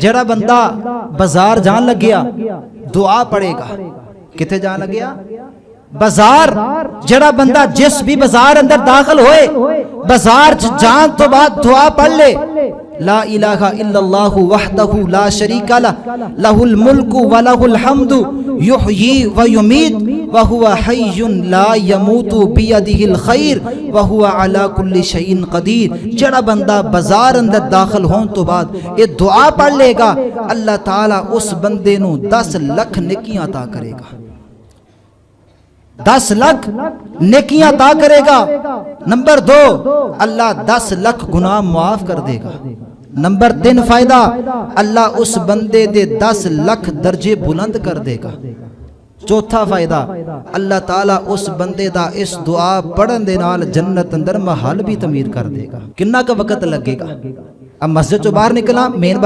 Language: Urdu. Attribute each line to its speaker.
Speaker 1: جڑا بندہ بازار جان لگیا دعا پڑھے گا. کتے جان لگیا؟ بازار. جڑا بندہ جس بھی بازار اندر داخل ہوئے بازار جان تو بعد دعا پڑھ لے لا الہ الا اللہ وحدہ لا شریک لہ لہ الملک ولہ الحمد یحیی و یمیت وہو حی لا یموت بیدہ الخیر وہو علی کل شیء قدیر. جڑا بندہ بازار اندر داخل ہون تو بعد یہ دعا پڑھ لے گا اللہ تعالیٰ اس بندے نو 10 لکھ نیکیاں عطا کرے گا. 10 لکھ نیکیاں عطا کرے گا. نمبر 2 اللہ 10 لکھ گناہ معاف کر دے گا. نمبر 3 فائدہ اللہ اس بندے دے 10 لکھ درجے بلند کر دے گا. چوتھا فائدہ اللہ تعالیٰ اس بندے دا اس دعا پڑھن دے نال جنت اندر محل بھی تعمیر کر دے گا. کنا کا وقت لگے گا؟ اب مسجد چو باہر نکلا مین